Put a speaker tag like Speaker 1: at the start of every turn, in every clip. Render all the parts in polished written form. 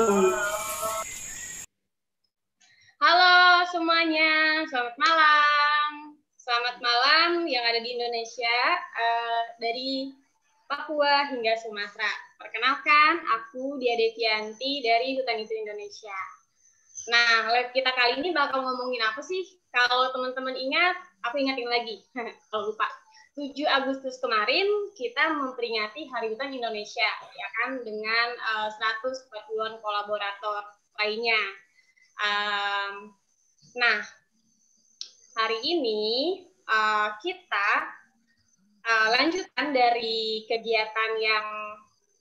Speaker 1: Halo semuanya, selamat malam. Selamat malam yang ada di Indonesia, dari Papua hingga Sumatera. Perkenalkan, aku Dia Devianti dari Hutan Itu Indonesia. Nah, live kita kali ini bakal ngomongin apa sih? Kalau teman-teman ingat, aku ingatin lagi. Kalau lupa. 7 Agustus kemarin kita memperingati Hari Hutan Indonesia, ya kan, dengan 140-an kolaborator lainnya. Nah, hari ini kita lanjutan dari kegiatan yang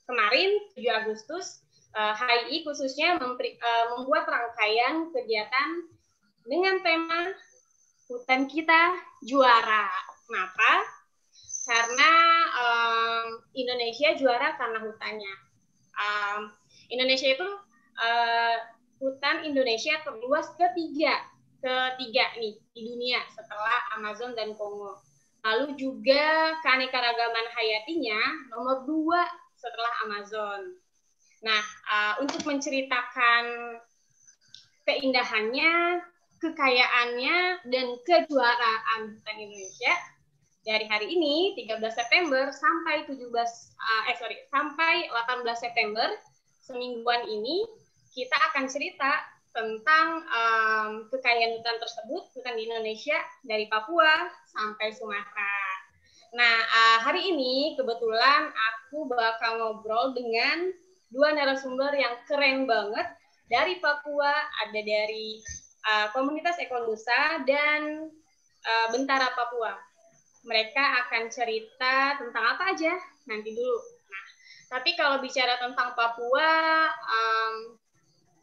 Speaker 1: kemarin 7 Agustus, HII khususnya membuat rangkaian kegiatan dengan tema Hutan Kita Juara. Kenapa? Karena Indonesia juara karena hutannya. Indonesia itu hutan Indonesia terluas ketiga nih di dunia setelah Amazon dan Kongo. Lalu juga keanekaragaman hayatinya nomor 2 setelah Amazon. Nah, untuk menceritakan keindahannya, kekayaannya, dan kejuaraan hutan Indonesia dari hari ini 13 September sampai 18 September semingguan ini kita akan cerita tentang kekayaan hutan tersebut, hutan di Indonesia dari Papua sampai Sumatera. Nah, hari ini kebetulan aku bakal ngobrol dengan 2 narasumber yang keren banget dari Papua, ada dari komunitas Ekonusa dan Bentara Papua. Mereka akan cerita tentang apa aja nanti dulu. Nah, tapi kalau bicara tentang Papua,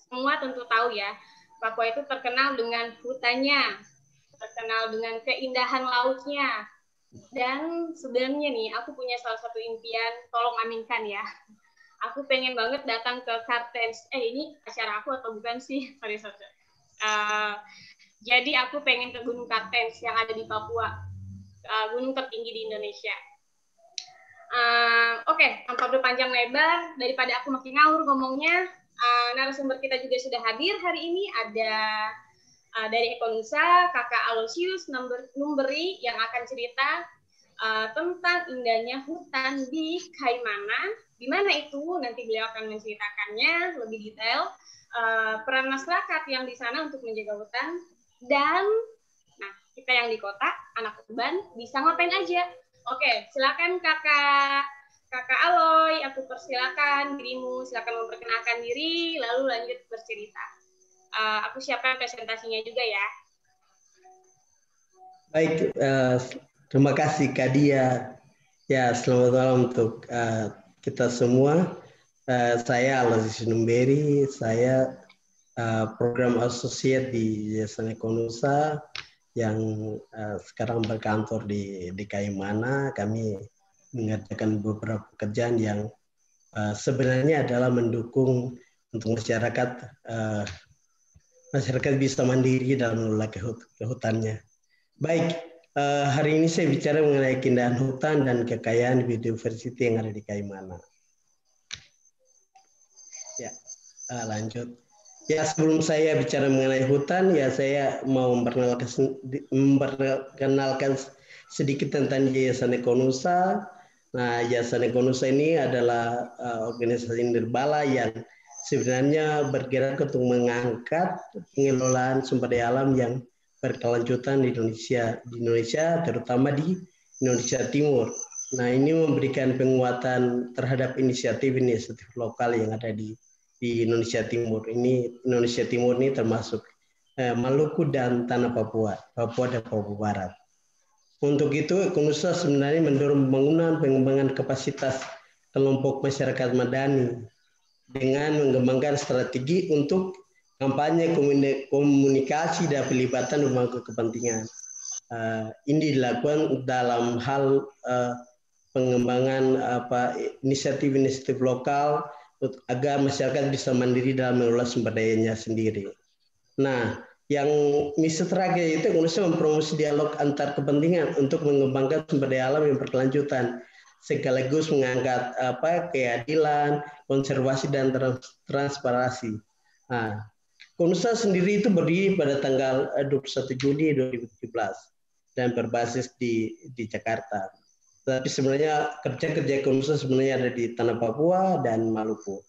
Speaker 1: semua tentu tahu ya, Papua itu terkenal dengan hutannya, terkenal dengan keindahan lautnya. Dan sebenarnya nih, aku punya salah satu impian, tolong aminkan ya. Aku pengen banget datang ke Kartens. Ini acara aku atau bukan sih? Sorry. Jadi aku pengen ke Gunung Kartens yang ada di Papua, gunung tertinggi di Indonesia. Oke, tanpa berpanjang lebar, daripada aku makin ngawur ngomongnya, narasumber kita juga sudah hadir hari ini. Ada dari Ekonusa, Kakak Aloysius Numberi yang akan cerita tentang indahnya hutan di Kaimana. Di mana itu nanti beliau akan menceritakannya lebih detail, peran masyarakat yang di sana untuk menjaga hutan, dan nah kita yang di kota, anak urban, bisa ngapain aja. Oke, silakan Kakak Aloy, aku persilakan dirimu, silakan memperkenalkan diri, lalu lanjut bercerita. Aku siapkan presentasinya juga ya.
Speaker 2: Baik, terima kasih Kak Dia. Ya, selamat malam untuk kita semua. Saya Aloysius Numberi, saya program associate di Yayasan Ekonusa yang sekarang berkantor di Kaimana. Kami mengerjakan beberapa pekerjaan yang sebenarnya adalah mendukung untuk masyarakat bisa mandiri dalam mengelola hutannya. Baik, hari ini saya bicara mengenai keindahan hutan dan kekayaan biodiversity yang ada di Kaimana. Ya, lanjut. Ya, sebelum saya bicara mengenai hutan, ya saya mau memperkenalkan sedikit tentang Yayasan Ekonusa. Nah, Yayasan Ekonusa ini adalah organisasi nirbala yang sebenarnya bergerak untuk mengangkat pengelolaan sumber daya alam yang berkelanjutan di Indonesia, terutama di Indonesia Timur. Nah, ini memberikan penguatan terhadap inisiatif lokal yang ada di Indonesia Timur. Indonesia Timur ini termasuk Maluku dan Tanah Papua dan Papua Barat. Untuk itu, Ekonusa sebenarnya mendorong pembangunan pengembangan kapasitas kelompok masyarakat madani dengan mengembangkan strategi untuk kampanye komunikasi dan pelibatan pemangku kepentingan. Ini dilakukan dalam hal pengembangan inisiatif lokal agar masyarakat bisa mandiri dalam mengelola sumber dayanya sendiri. Nah, yang misi terakhir itu Indonesia mempromosi dialog antar kepentingan untuk mengembangkan sumber daya alam yang berkelanjutan sekaligus mengangkat keadilan, konservasi dan transparansi. Nah, KONUSA sendiri itu berdiri pada tanggal 21 Juni 2017 dan berbasis di Jakarta. Tapi sebenarnya kerja-kerja KONUSA sebenarnya ada di tanah Papua dan Maluku.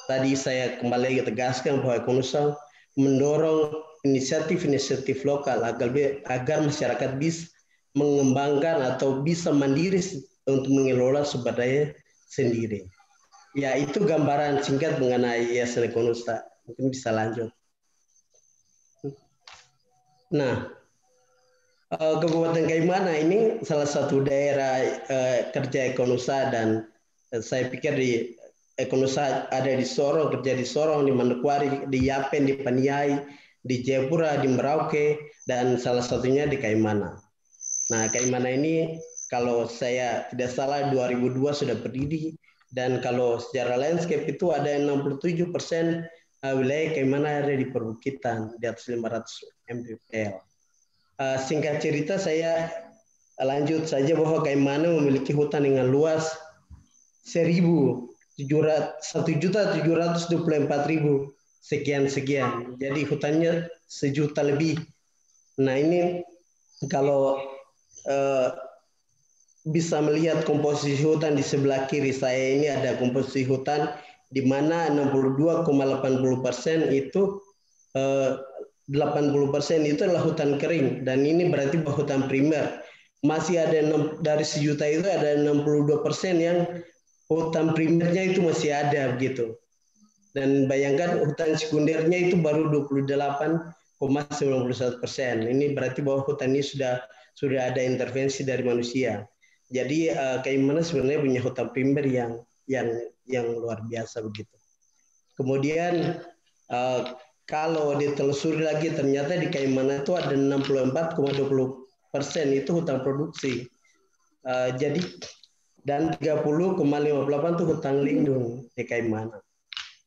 Speaker 2: Tadi saya kembali tegaskan bahwa KONUSA mendorong inisiatif-inisiatif lokal agar masyarakat bisa mengembangkan atau bisa mandiri untuk mengelola sumber daya sendiri. Ya, itu gambaran singkat mengenai Yayasan KONUSA. Mungkin bisa lanjut. Nah, Kabupaten Kaimana ini salah satu daerah kerja KONUSA, dan saya pikir di KONUSA ada di Sorong, kerja di Sorong, di Manokwari, di Yapen, di Paniai, di Jayapura, di Merauke, dan salah satunya di Kaimana. Nah, Kaimana ini kalau saya tidak salah 2002 sudah berdiri, dan kalau secara landscape itu ada 67% wilayah Kaimana ada di perbukitan di atas 500 mdpl. Singkat cerita saya lanjut saja bahwa Kaimana memiliki hutan dengan luas 1.724.000 sekian. Jadi hutannya 1 juta lebih. Nah, ini kalau bisa melihat komposisi hutan di sebelah kiri saya ini, ada komposisi hutan di mana 62,80% itu 80% itu adalah hutan kering, dan ini berarti bahwa hutan primer. Masih ada dari 1 juta itu ada 62% yang hutan primernya itu masih ada begitu. Dan bayangkan hutan sekundernya itu baru 28,91%. Ini berarti bahwa hutan ini sudah ada intervensi dari manusia. Jadi Kaimana sebenarnya punya hutan primer yang luar biasa begitu. Kemudian kalau ditelusuri lagi ternyata di Kaimana itu ada 64,20% itu hutan produksi. Jadi dan 30,58 itu hutan lindung di Kaimana.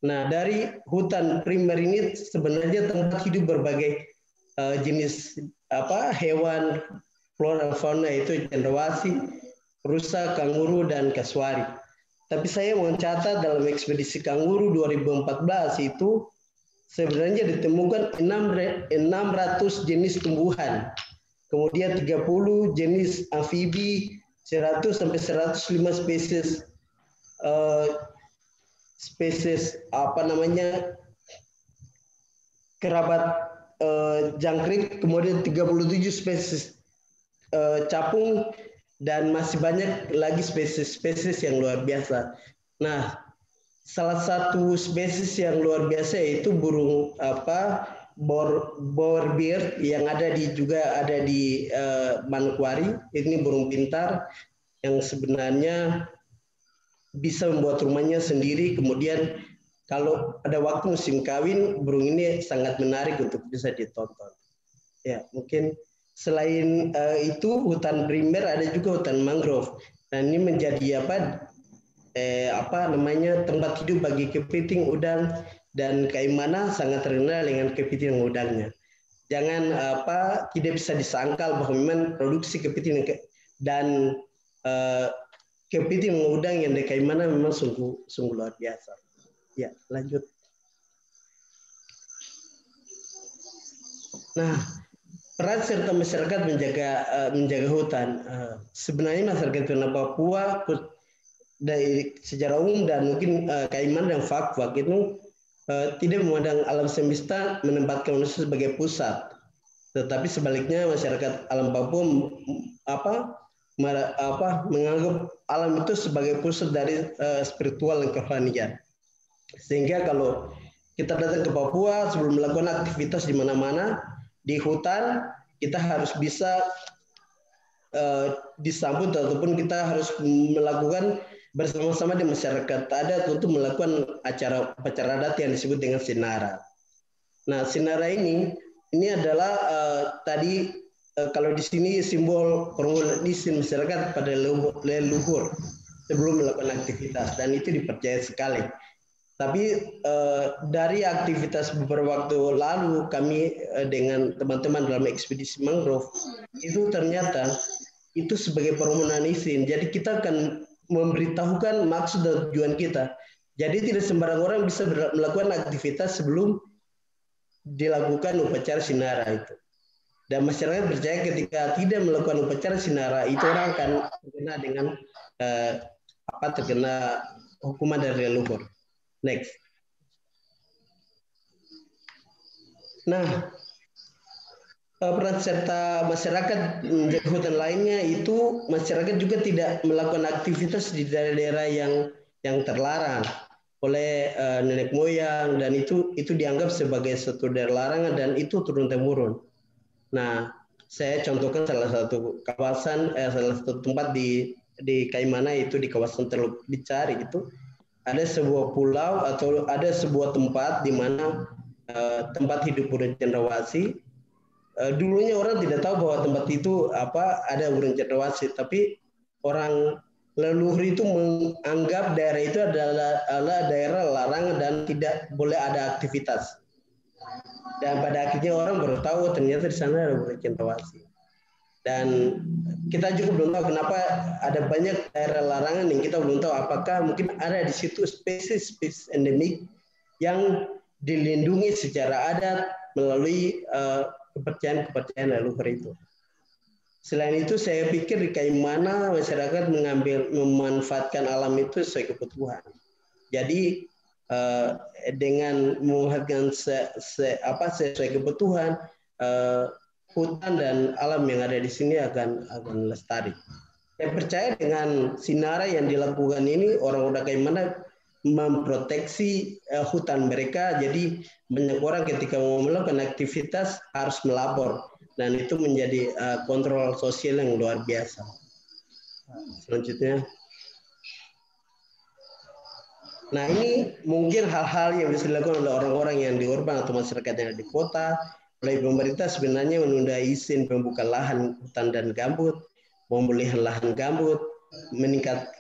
Speaker 2: Nah, dari hutan primer ini sebenarnya tempat hidup berbagai jenis hewan, flora fauna, itu cendrawasih, rusa, kanguru, dan kasuari. Tapi saya mencatat dalam ekspedisi kanguru 2014 itu sebenarnya ditemukan 600 jenis tumbuhan, kemudian 30 jenis amfibi, 100 sampai 105 spesies kerabat jangkrik, kemudian 37 spesies capung, dan masih banyak lagi spesies yang luar biasa. Nah, salah satu spesies yang luar biasa yaitu burung borbird yang juga ada di Manokwari. Ini burung pintar yang sebenarnya bisa membuat rumahnya sendiri. Kemudian kalau ada waktu musim kawin, burung ini sangat menarik untuk bisa ditonton. Ya, mungkin selain itu hutan primer ada juga hutan mangrove. Dan ini menjadi tempat hidup bagi kepiting udang, dan Kaimana sangat terkenal dengan kepiting udangnya. Jangan tidak bisa disangkal bahwa memang produksi kepiting dan kepiting udang yang di Kaimana memang sungguh luar biasa. Ya, lanjut. Nah, peran serta masyarakat menjaga hutan. Sebenarnya masyarakat tanah Papua dari secara umum dan mungkin Kaimana dan Fak-Fak itu tidak memandang alam semesta menempatkan manusia sebagai pusat, tetapi sebaliknya masyarakat alam Papua menganggap alam itu sebagai pusat dari spiritual dan kerohanian. Sehingga kalau kita datang ke Papua sebelum melakukan aktivitas di mana-mana di hutan, kita harus bisa disambut ataupun kita harus melakukan bersama-sama di masyarakat adat untuk melakukan upacara adat yang disebut dengan sinara. Nah, sinara ini adalah kalau di sini simbol permulaan masyarakat pada leluhur sebelum melakukan aktivitas, dan itu dipercaya sekali. Tapi dari aktivitas beberapa waktu lalu kami dengan teman-teman dalam ekspedisi mangrove itu ternyata itu sebagai permohonan izin. Jadi kita akan memberitahukan maksud dan tujuan kita. Jadi tidak sembarang orang bisa melakukan aktivitas sebelum dilakukan upacara sinara itu. Dan masyarakat percaya ketika tidak melakukan upacara sinara itu orang akan terkena dengan terkena hukuman dari leluhur. Next. Nah, peran serta masyarakat menjaga hutan lainnya itu masyarakat juga tidak melakukan aktivitas di daerah-daerah yang terlarang oleh nenek moyang, dan itu dianggap sebagai satu daerah larangan dan itu turun temurun. Nah, saya contohkan salah satu kawasan, salah satu tempat di Kaimana, itu di kawasan Teluk Bicari, itu ada sebuah pulau atau ada sebuah tempat di mana tempat hidup burung cendrawasih. Dulunya orang tidak tahu bahwa tempat itu ada burung cendrawasih, tapi orang leluhur itu menganggap daerah itu adalah daerah larangan dan tidak boleh ada aktivitas. Dan pada akhirnya orang baru tahu ternyata di sana ada burung cendrawasih. Dan kita juga belum tahu kenapa ada banyak daerah larangan yang kita belum tahu, apakah mungkin ada di situ spesies endemik yang dilindungi secara adat melalui kepercayaan leluhur itu. Selain itu, saya pikir di Kaimana masyarakat memanfaatkan alam itu sesuai kebutuhan. Jadi dengan memanfaatkan sesuai kebutuhan, hutan dan alam yang ada di sini akan lestari. Saya percaya dengan sinara yang dilakukan ini, orang-orang Kaimana memproteksi hutan mereka. Jadi banyak orang ketika mau melakukan aktivitas harus melapor, dan itu menjadi kontrol sosial yang luar biasa. Selanjutnya, nah ini mungkin hal-hal yang bisa dilakukan oleh orang-orang yang di urban atau masyarakat yang ada di kota. Oleh pemerintah sebenarnya menunda izin pembuka lahan hutan dan gambut, pemulihan lahan gambut, meningkatkan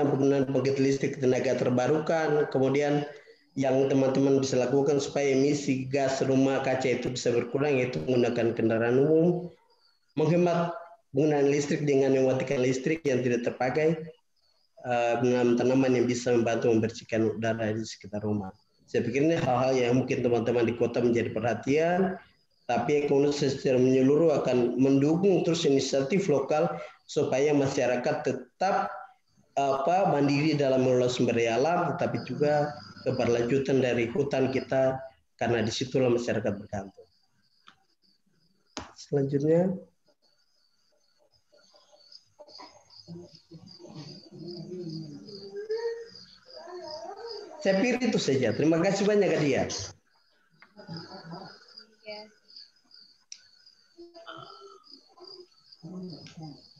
Speaker 2: penggunaan pembangkit listrik tenaga terbarukan. Kemudian yang teman-teman bisa lakukan supaya emisi gas rumah kaca itu bisa berkurang, yaitu menggunakan kendaraan umum, menghemat penggunaan listrik dengan mematikan listrik yang tidak terpakai, menanam tanaman yang bisa membantu membersihkan udara di sekitar rumah. Saya pikir ini hal-hal yang mungkin teman-teman di kota menjadi perhatian, tapi ekonomi secara menyeluruh akan mendukung terus inisiatif lokal supaya masyarakat tetap mandiri dalam mengelola sumber daya alam, tetapi juga keberlanjutan dari hutan kita, karena disitulah masyarakat bergantung. Selanjutnya, saya pikir itu saja. Terima kasih banyak Kadia.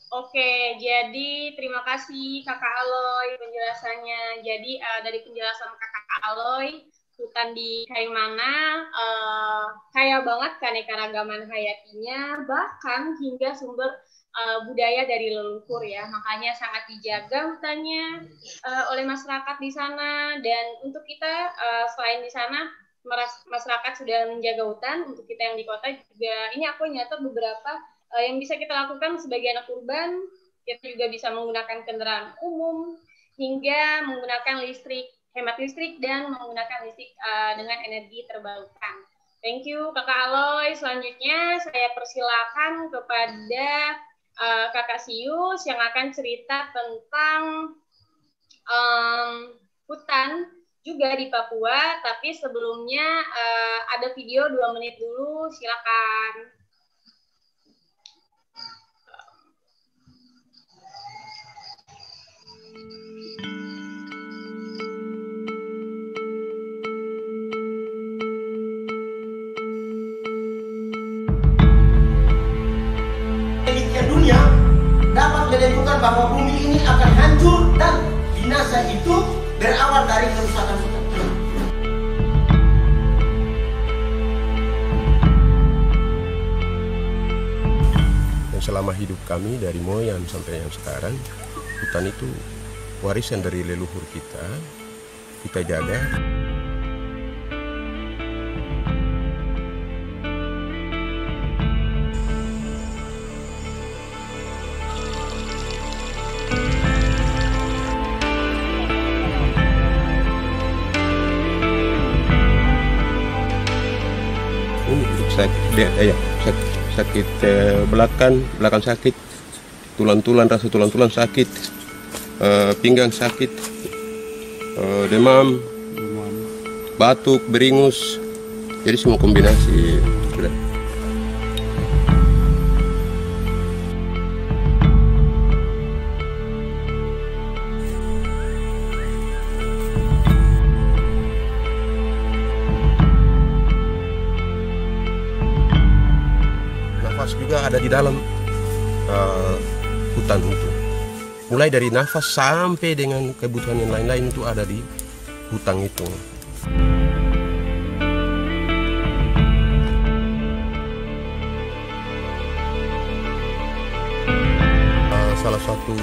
Speaker 1: Oke, jadi terima kasih Kakak Aloy penjelasannya. Jadi dari penjelasan Kakak Aloy, hutan di Kaimana kaya banget keanekaragaman hayatinya, bahkan hingga sumber budaya dari leluhur ya. Makanya sangat dijaga hutannya oleh masyarakat di sana. Dan untuk kita selain di sana masyarakat sudah menjaga hutan, untuk kita yang di kota juga ini aku nyatet beberapa yang bisa kita lakukan sebagai anak urban. Kita juga bisa menggunakan kendaraan umum hingga menggunakan listrik, hemat listrik, dan menggunakan listrik dengan energi terbarukan. Thank you Kakak Aloy. Selanjutnya saya persilakan kepada Kakak Sius yang akan cerita tentang hutan juga di Papua, tapi sebelumnya ada video 2 menit dulu, silakan.
Speaker 3: Dunia dapat menentukan bahwa bumi ini akan hancur dan binasa itu berawal dari kerusakan hutan.
Speaker 4: Dan selama hidup kami dari moyang sampai yang sekarang, hutan itu warisan dari leluhur kita jaga. sakit belakang sakit, rasa tulang sakit, pinggang sakit, demam, batuk, beringus, jadi semua kombinasi sudah. Nafas juga ada di dalam hutan itu. Mulai dari nafas sampai dengan kebutuhan yang lain-lain itu ada di hutan itu. Salah satu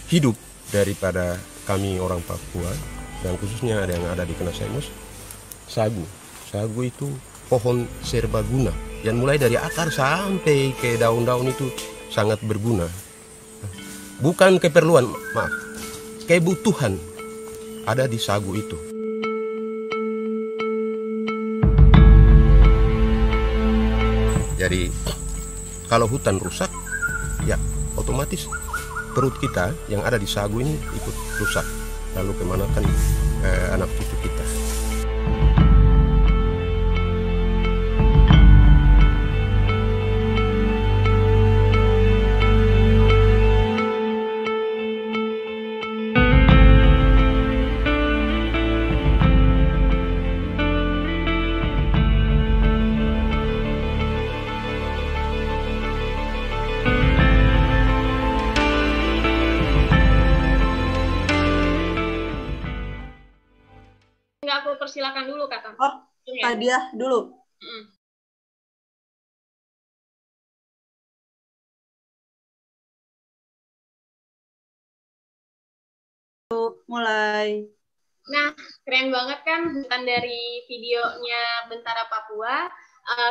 Speaker 4: hidup daripada kami orang Papua, dan khususnya ada yang ada di Knasaimus, sagu. Sagu itu pohon serbaguna yang mulai dari akar sampai ke daun-daun itu sangat berguna. Bukan keperluan, maaf, kebutuhan ada di sagu itu. Jadi kalau hutan rusak, ya otomatis perut kita yang ada di sagu ini ikut rusak. Lalu kemana kan anak cucu kita.
Speaker 1: Nggak, aku persilakan dulu Kak Tom.
Speaker 5: Oh, Hadiah dulu. Mulai.
Speaker 1: Nah, keren banget kan hutan dari videonya Bentara Papua.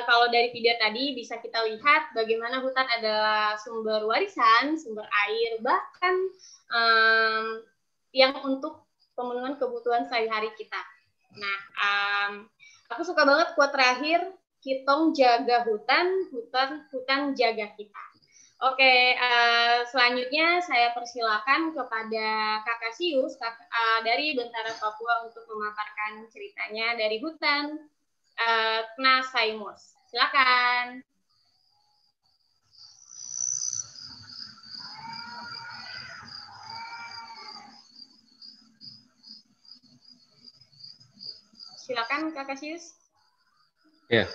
Speaker 1: Kalau dari video tadi bisa kita lihat bagaimana hutan adalah sumber warisan, sumber air, bahkan yang untuk pemenuhan kebutuhan sehari-hari kita. Nah, aku suka banget quote terakhir, "Kitong jaga hutan, hutan jaga kita." Oke, selanjutnya saya persilakan kepada Kakak Sius dari Bentara Papua untuk memaparkan ceritanya dari hutan Knasaimus. Silakan. Silakan Kakak Sius.
Speaker 6: Ya.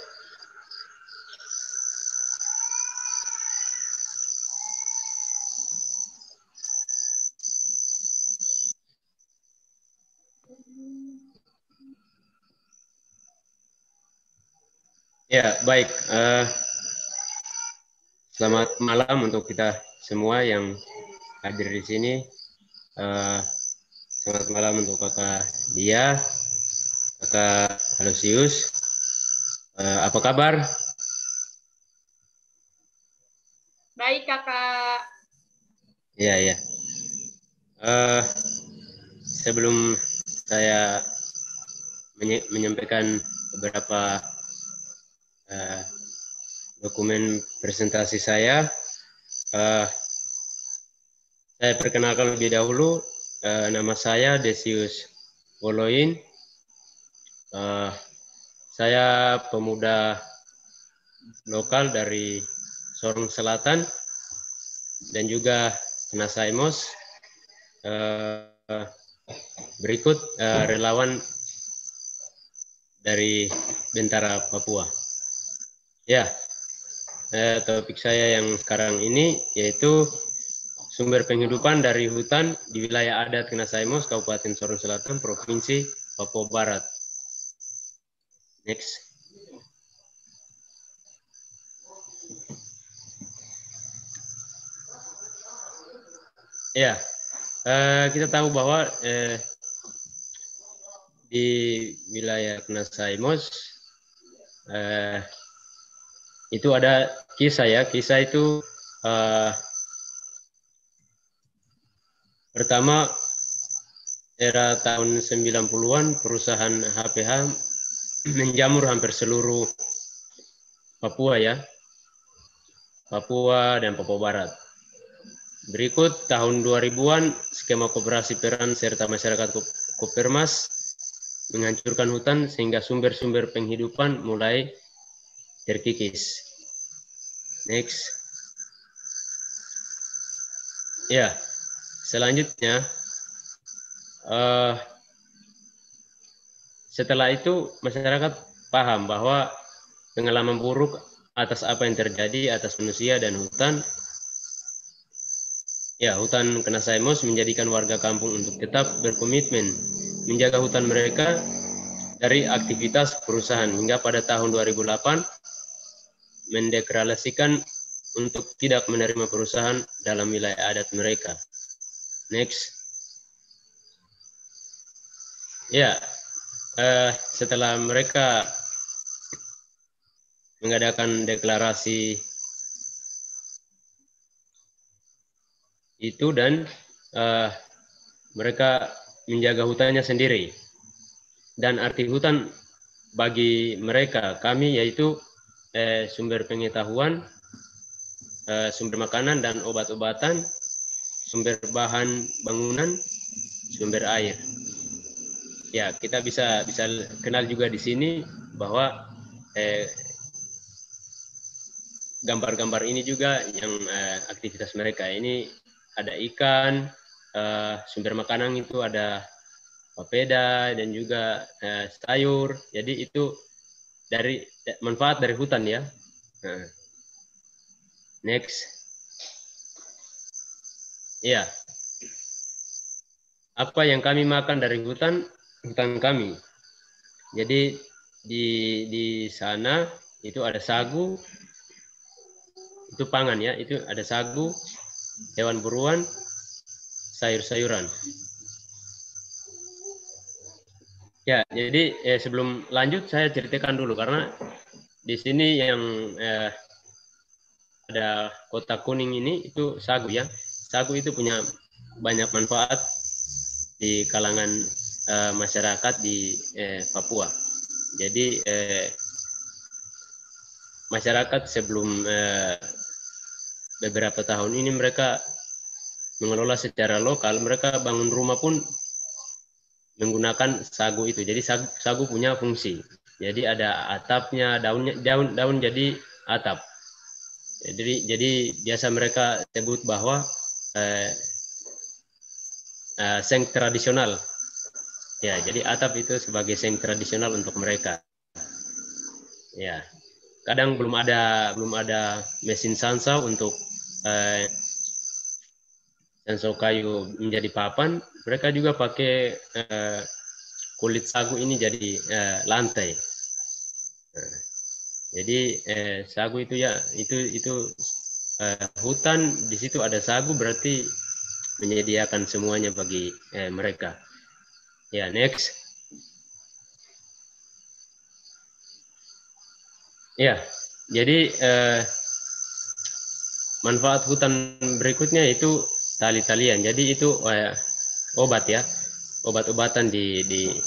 Speaker 6: Ya, baik. Selamat malam untuk kita semua yang hadir di sini. Selamat malam untuk Kakak Dia, Kakak Aloysius. Apa kabar?
Speaker 1: Baik, Kakak.
Speaker 6: Iya. Sebelum saya menyampaikan beberapa dokumen presentasi saya perkenalkan lebih dahulu. Nama saya Desius Woloin. Saya pemuda lokal dari Sorong Selatan dan juga Knasaimus. Berikut relawan dari Bentara Papua. Ya, topik saya yang sekarang ini yaitu sumber penghidupan dari hutan di wilayah adat Knasaimus, Kabupaten Sorong Selatan, Provinsi Papua Barat. Next. Ya, kita tahu bahwa di wilayah Knasaimus itu ada kisah ya. Kisah itu pertama era tahun 90-an perusahaan HPH menjamur hampir seluruh Papua ya. Papua dan Papua Barat. Berikut tahun 2000-an skema koperasi peran serta masyarakat Kopermas menghancurkan hutan sehingga sumber-sumber penghidupan mulai terkikis. Next. Ya, selanjutnya setelah itu masyarakat paham bahwa pengalaman buruk atas apa yang terjadi atas manusia dan hutan. Ya, hutan Kanasaimos menjadikan warga kampung untuk tetap berkomitmen menjaga hutan mereka dari aktivitas perusahaan hingga pada tahun 2008 mendeklarasikan untuk tidak menerima perusahaan dalam wilayah adat mereka. Next. Ya, setelah mereka mengadakan deklarasi itu dan mereka menjaga hutannya sendiri. Dan arti hutan bagi mereka, kami yaitu sumber pengetahuan, sumber makanan dan obat-obatan, sumber bahan bangunan, sumber air. Ya, kita bisa kenal juga di sini bahwa gambar-gambar ini juga yang aktivitas mereka. Ini ada ikan, sumber makanan itu ada papeda dan juga sayur. Jadi itu dari manfaat dari hutan ya. Next. Ya. Apa yang kami makan dari hutan kami. Jadi di sana itu ada sagu, itu pangan ya, itu ada sagu, hewan buruan, sayur-sayuran. Ya, jadi sebelum lanjut saya ceritakan dulu karena di sini yang ada kotak kuning ini itu sagu ya. Sagu itu punya banyak manfaat di kalangan masyarakat di Papua. Jadi masyarakat sebelum beberapa tahun ini mereka mengelola secara lokal, mereka bangun rumah pun menggunakan sagu itu. Jadi sagu punya fungsi. Jadi ada atapnya, daun jadi atap. Jadi biasa mereka sebut bahwa seng tradisional. Ya, jadi atap itu sebagai seng tradisional untuk mereka. Ya. Kadang belum ada mesin sansau untuk sansau kayu menjadi papan. Mereka juga pakai kulit sagu ini jadi lantai. Jadi sagu itu ya itu hutan di situ ada sagu berarti menyediakan semuanya bagi mereka. Ya, next. Ya, jadi manfaat hutan berikutnya itu tali-talian. Jadi itu obat ya, obat-obatan di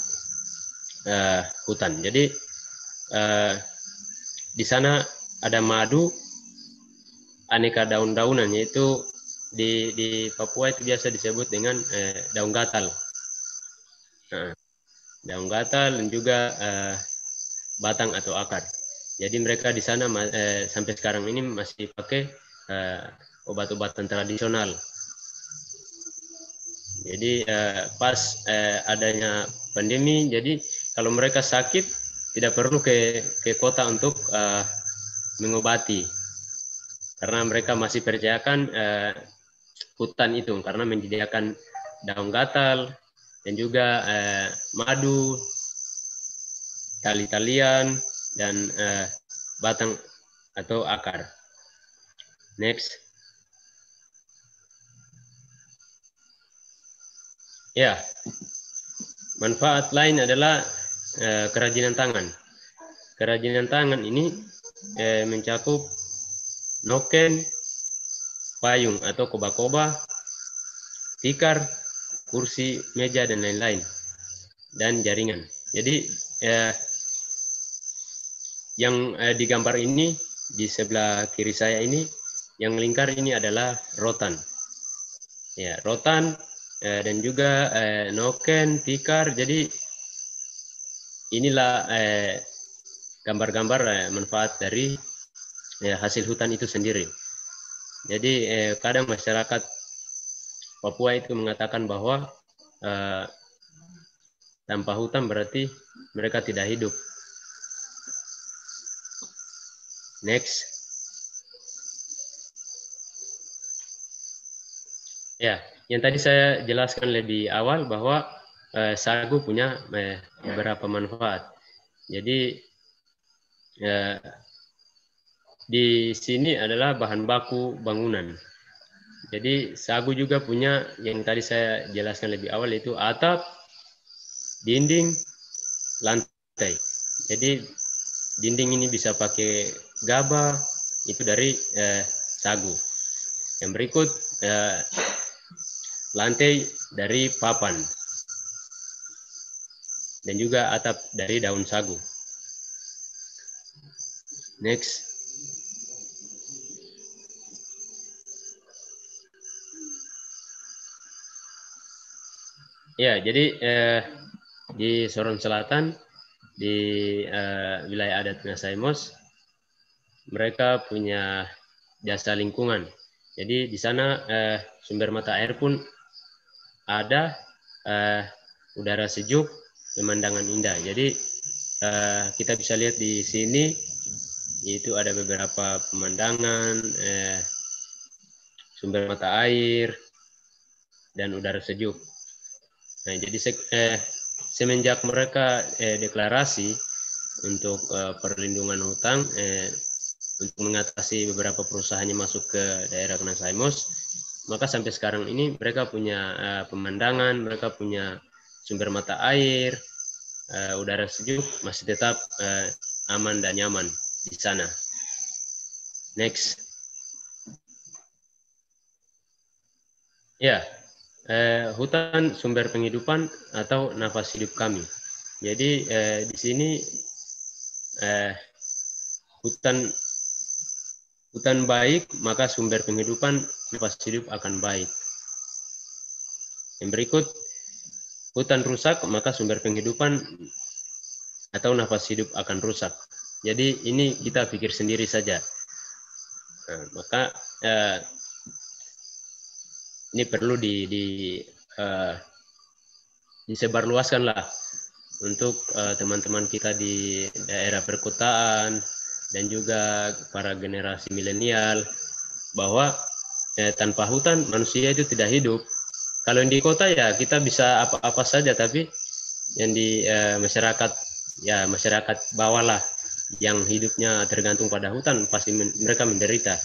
Speaker 6: hutan. Jadi di sana ada madu, aneka daun-daunan, yaitu di Papua itu biasa disebut dengan daun gatal. Nah, daun gatal dan juga batang atau akar. Jadi mereka di sana sampai sekarang ini masih pakai obat-obatan tradisional. Jadi pas adanya pandemi, jadi kalau mereka sakit tidak perlu ke kota untuk mengobati, karena mereka masih percayakan hutan itu karena menyediakan daun gatal dan juga madu, tali-talian dan batang atau akar. Next. Ya, manfaat lain adalah kerajinan tangan. Kerajinan tangan ini mencakup noken, payung atau koba-koba, tikar, kursi, meja dan lain-lain, dan jaringan. Jadi yang digambar ini di sebelah kiri saya ini, yang lingkar ini adalah rotan. Ya, rotan dan juga noken, tikar. Jadi inilah gambar-gambar manfaat dari hasil hutan itu sendiri. Jadi kadang masyarakat Papua itu mengatakan bahwa tanpa hutan berarti mereka tidak hidup. Next. Ya, yang tadi saya jelaskan lebih awal bahwa sagu punya beberapa manfaat. Jadi di sini adalah bahan baku bangunan. Jadi sagu juga punya yang tadi saya jelaskan lebih awal, yaitu atap, dinding, lantai. Jadi dinding ini bisa pakai gabah, itu dari sagu. Yang berikut lantai dari papan dan juga atap dari daun sagu. Next. Ya, jadi di Sorong Selatan, di wilayah adat Ngasaimos, mereka punya jasa lingkungan. Jadi di sana sumber mata air pun ada, udara sejuk, pemandangan indah. Jadi kita bisa lihat di sini, itu ada beberapa pemandangan, sumber mata air, dan udara sejuk. Nah, jadi semenjak mereka deklarasi untuk perlindungan hutan, untuk mengatasi beberapa perusahaannya masuk ke daerah Ngasaimos, maka sampai sekarang ini mereka punya pemandangan, mereka punya sumber mata air, udara sejuk, masih tetap aman dan nyaman di sana. Next. Ya, hutan sumber penghidupan atau nafas hidup kami. Jadi di sini hutan baik, maka sumber penghidupan nafas hidup akan baik. Yang berikut, hutan rusak, maka sumber penghidupan atau nafas hidup akan rusak. Jadi ini kita pikir sendiri saja. Nah, maka ini perlu disebarluaskanlah untuk teman-teman kita di daerah perkotaan dan juga para generasi milenial, bahwa tanpa hutan manusia itu tidak hidup. Kalau yang di kota ya kita bisa apa-apa saja, tapi yang di masyarakat bawah lah, yang hidupnya tergantung pada hutan, pasti mereka menderita.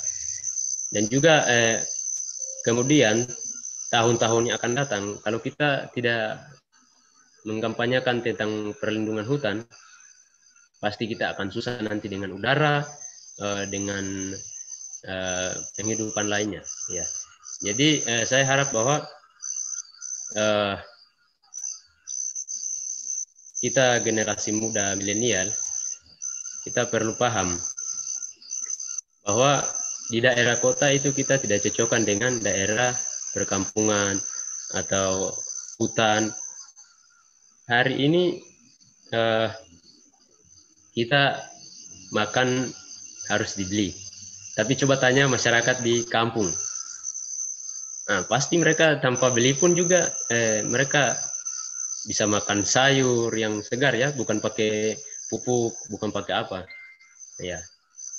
Speaker 6: Dan juga kemudian tahun-tahun yang akan datang, kalau kita tidak mengkampanyekan tentang perlindungan hutan, pasti kita akan susah nanti dengan udara, dengan penghidupan lainnya. Ya. Jadi saya harap bahwa kita generasi muda milenial, kita perlu paham bahwa di daerah kota itu kita tidak cocokkan dengan daerah perkampungan atau hutan. Hari ini kita makan harus dibeli. Tapi coba tanya masyarakat di kampung. Nah, pasti mereka tanpa beli pun juga mereka bisa makan sayur yang segar ya, bukan pakai pupuk, bukan pakai apa. Ya.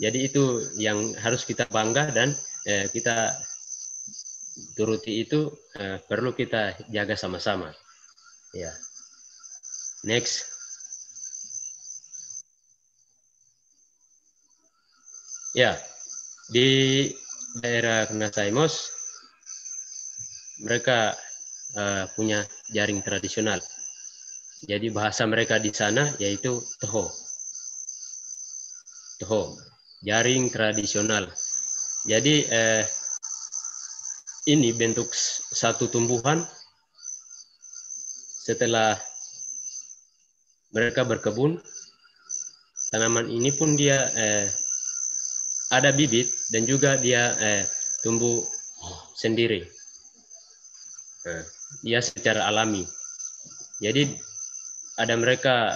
Speaker 6: Jadi itu yang harus kita bangga dan kita turuti, itu perlu kita jaga sama-sama. Ya. Next. Ya, di daerah Ngasaimos mereka punya jaring tradisional. Jadi bahasa mereka di sana yaitu toho. Toho, jaring tradisional. Jadi ini bentuk satu tumbuhan. Setelah mereka berkebun, tanaman ini pun dia ada bibit dan juga dia tumbuh sendiri. Nah, dia secara alami. Jadi ada mereka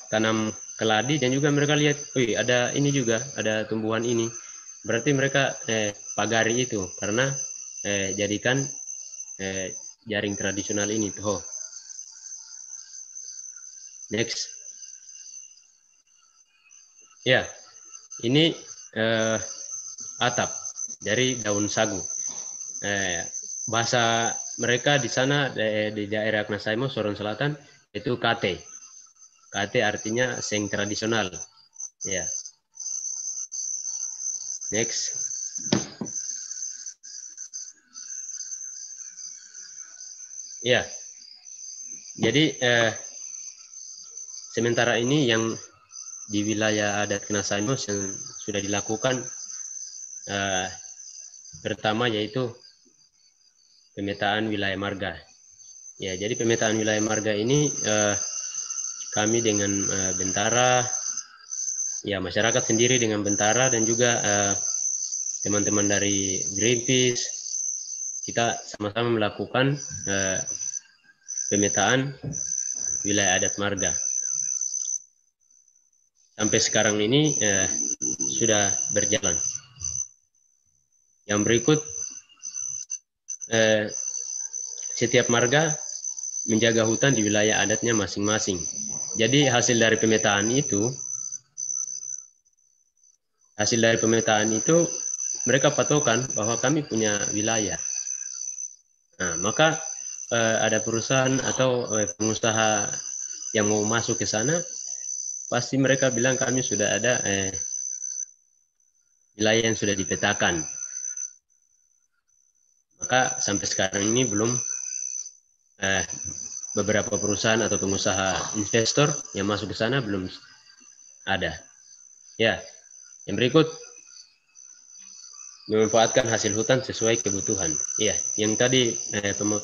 Speaker 6: tanam keladi dan juga mereka lihat, wih ada ini juga, ada tumbuhan ini. Berarti mereka pagari itu karena jadikan jaring tradisional ini. Tuh. Next. Ya, ini atap dari daun sagu. Bahasa mereka di sana di daerah Knasaimo, Sorong Selatan itu kate. Kate artinya seng tradisional. Ya. Next. Ya. Jadi sementara ini yang di wilayah adat Knasaimo yang sudah dilakukan pertama yaitu pemetaan wilayah marga. Ya, jadi pemetaan wilayah marga ini kami dengan Bentara, ya masyarakat sendiri dengan Bentara dan juga teman-teman dari Greenpeace, kita sama-sama melakukan pemetaan wilayah adat marga. Sampai sekarang ini sudah berjalan. Yang berikut, setiap marga menjaga hutan di wilayah adatnya masing-masing. Jadi hasil dari pemetaan itu mereka patokan bahwa kami punya wilayah. Nah, maka ada perusahaan atau pengusaha yang mau masuk ke sana, pasti mereka bilang kami sudah ada wilayah yang sudah dipetakan. Maka sampai sekarang ini belum beberapa perusahaan atau pengusaha investor yang masuk ke sana belum ada. Ya, yang berikut memanfaatkan hasil hutan sesuai kebutuhan. Ya, yang tadi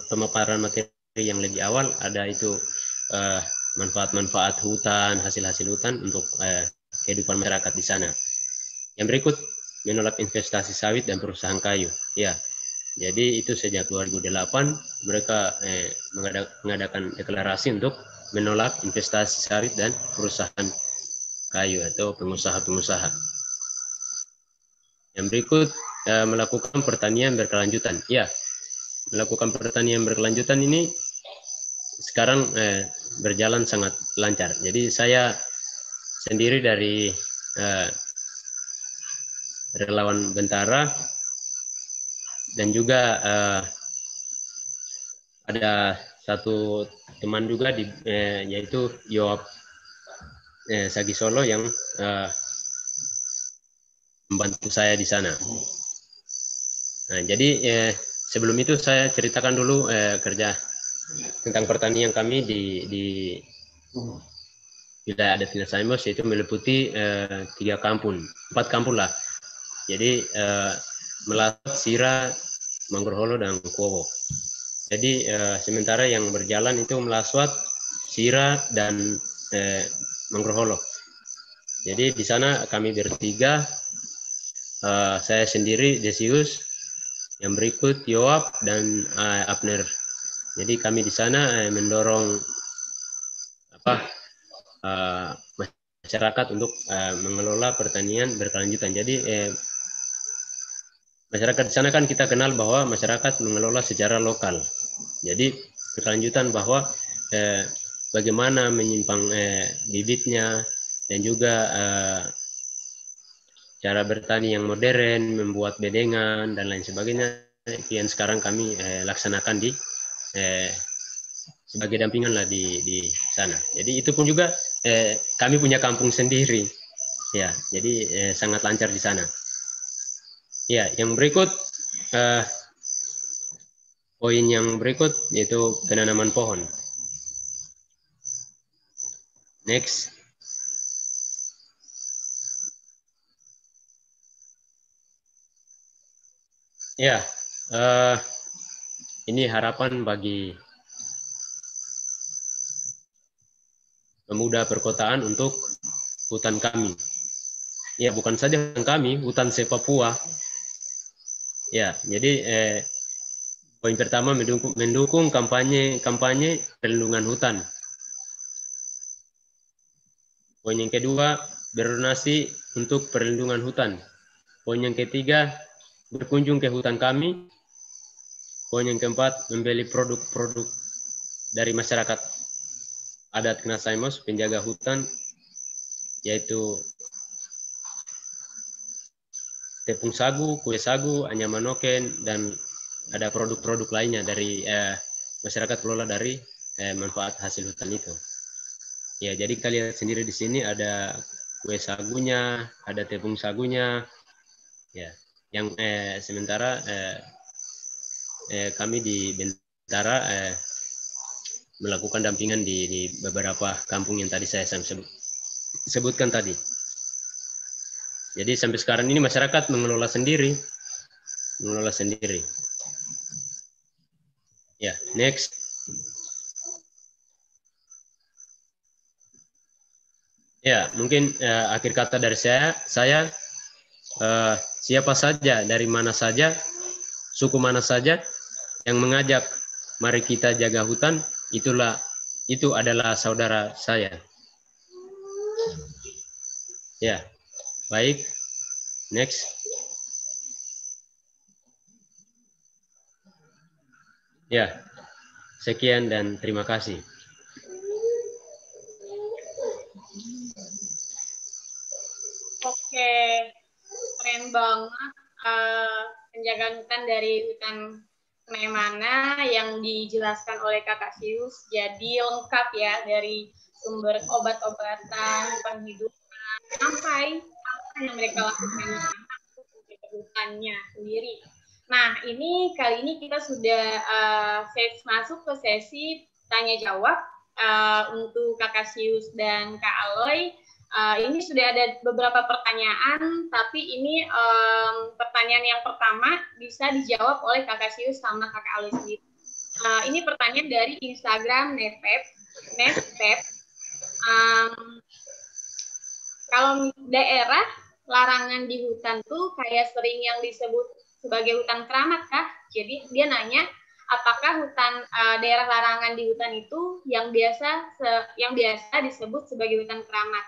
Speaker 6: pemaparan materi yang lebih awal ada itu manfaat-manfaat hutan, hasil-hasil hutan untuk kehidupan masyarakat di sana. Yang berikut, menolak investasi sawit dan perusahaan kayu. Ya, jadi itu sejak 2008 mereka mengadakan deklarasi untuk menolak investasi sawit dan perusahaan kayu atau pengusaha-pengusaha. Yang berikut, melakukan pertanian berkelanjutan. Ya, melakukan pertanian berkelanjutan ini sekarang berjalan sangat lancar. Jadi saya sendiri dari relawan Bentara dan juga ada satu teman juga yaitu Yoap Sagisolo yang membantu saya di sana. Nah, jadi sebelum itu saya ceritakan dulu kerja tentang pertanian kami di wilayah adat Knasaimo, yaitu meliputi 4 kampung lah. Jadi Melasat, Sira, Manggroholo dan Kowo. Jadi sementara yang berjalan itu Melasat, Sira dan Manggroholo. Jadi di sana kami bertiga, saya sendiri Desius, yang berikut Yoap dan Abner. Jadi kami di sana mendorong masyarakat untuk mengelola pertanian berkelanjutan. Jadi masyarakat di sana kan kita kenal bahwa masyarakat mengelola secara lokal. Jadi berkelanjutan bahwa bagaimana menyimpang bibitnya dan juga cara bertani yang modern, membuat bedengan dan lain sebagainya. Yang sekarang kami laksanakan di sebagai dampingan lah di sana. Jadi itu pun juga kami punya kampung sendiri, ya. Jadi sangat lancar di sana. Ya, yang berikut poin yang berikut yaitu penanaman pohon. Next. Ya, ini harapan bagi pemuda perkotaan untuk hutan kami. Ya, bukan saja hutan kami, hutan se-Papua. Ya, jadi poin pertama mendukung kampanye perlindungan hutan. Poin yang kedua, berdonasi untuk perlindungan hutan. Poin yang ketiga, berkunjung ke hutan kami. Poin yang keempat, membeli produk-produk dari masyarakat adat Knasaimos, penjaga hutan, yaitu tepung sagu, kue sagu, anyamanoken, dan ada produk-produk lainnya dari masyarakat kelola dari manfaat hasil hutan itu. Ya, jadi kalian lihat sendiri di sini ada kue sagunya, ada tepung sagunya, ya. Yang sementara kami di Bentara melakukan dampingan di beberapa kampung yang tadi saya sebutkan tadi. Jadi sampai sekarang ini masyarakat mengelola sendiri. Ya, next. Ya, mungkin akhir kata dari saya siapa saja, dari mana saja, suku mana saja yang mengajak mari kita jaga hutan, itu adalah saudara saya. Ya, baik. Next. Ya, sekian dan terima kasih.
Speaker 1: Oke, keren banget penjagaan hutan dari hutan Kemana yang dijelaskan oleh Kakak Sius. Jadi lengkap ya, dari sumber obat-obatan, penghidupan, sampai apa yang mereka lakukan di hutannya sendiri. Nah, kali ini kita sudah masuk ke sesi tanya jawab untuk Kakak Sius dan Kak Aloy. Ini sudah ada beberapa pertanyaan, tapi ini pertanyaan yang pertama bisa dijawab oleh Kakak Sius sama Kakak Aloy sendiri. Ini pertanyaan dari Instagram Netpep. Kalau daerah larangan di hutan tuh kayak sering yang disebut sebagai hutan keramat kah? Jadi dia nanya, apakah daerah larangan di hutan itu yang biasa disebut sebagai hutan keramat?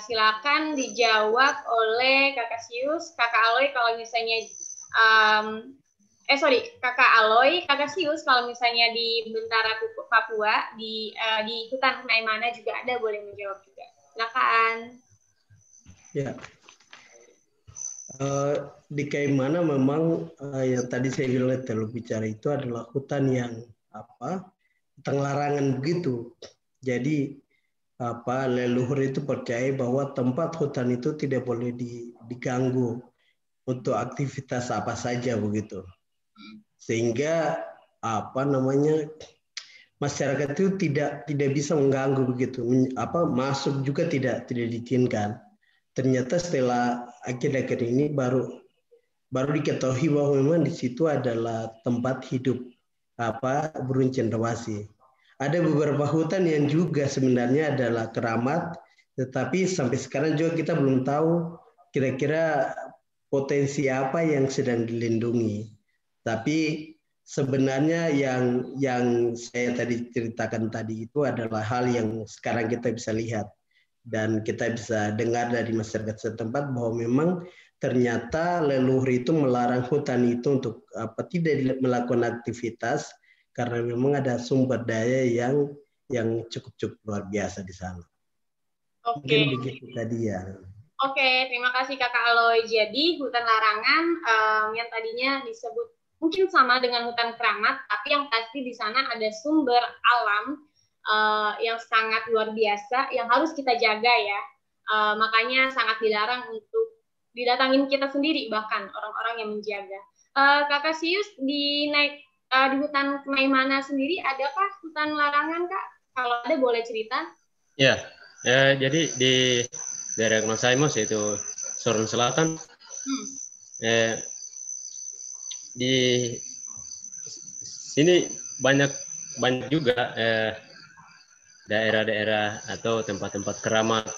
Speaker 1: Silakan dijawab oleh Kakak Sius, Kakak Aloy kalau misalnya Kakak Aloy, Kakak Sius kalau misalnya di Bentara Papua di hutan Knaimana juga ada, boleh menjawab juga. Silakan.
Speaker 2: Ya. Di Kaimana memang yang tadi saya bilang bicara itu adalah hutan yang hutan larangan begitu. Jadi leluhur itu percaya bahwa tempat hutan itu tidak boleh diganggu untuk aktivitas apa saja begitu, sehingga masyarakat itu tidak bisa mengganggu begitu, masuk juga tidak diizinkan. Ternyata setelah akhir-akhir ini baru diketahui bahwa memang di situ adalah tempat hidup burung cendrawasih. Ada beberapa hutan yang juga sebenarnya adalah keramat, tetapi sampai sekarang juga kita belum tahu kira-kira potensi apa yang sedang dilindungi. Tapi sebenarnya yang saya tadi ceritakan tadi itu adalah hal yang sekarang kita bisa lihat dan kita bisa dengar dari masyarakat setempat bahwa memang ternyata leluhur itu melarang hutan itu untuk tidak melakukan aktivitas, karena memang ada sumber daya yang cukup luar biasa di sana.
Speaker 1: Oke.
Speaker 2: Mungkin begitu tadi ya.
Speaker 1: Oke, terima kasih Kakak Aloy. Jadi hutan larangan yang tadinya disebut mungkin sama dengan hutan keramat, tapi yang pasti di sana ada sumber alam yang sangat luar biasa yang harus kita jaga ya. Makanya sangat dilarang untuk didatangin kita sendiri, bahkan orang-orang yang menjaga. Kakak Sius di hutan Knaimana sendiri adakah hutan larangan, Kak? Kalau ada boleh cerita.
Speaker 6: Ya, jadi di daerah Knasaimos yaitu Sorong Selatan, di sini banyak juga daerah-daerah atau tempat-tempat keramat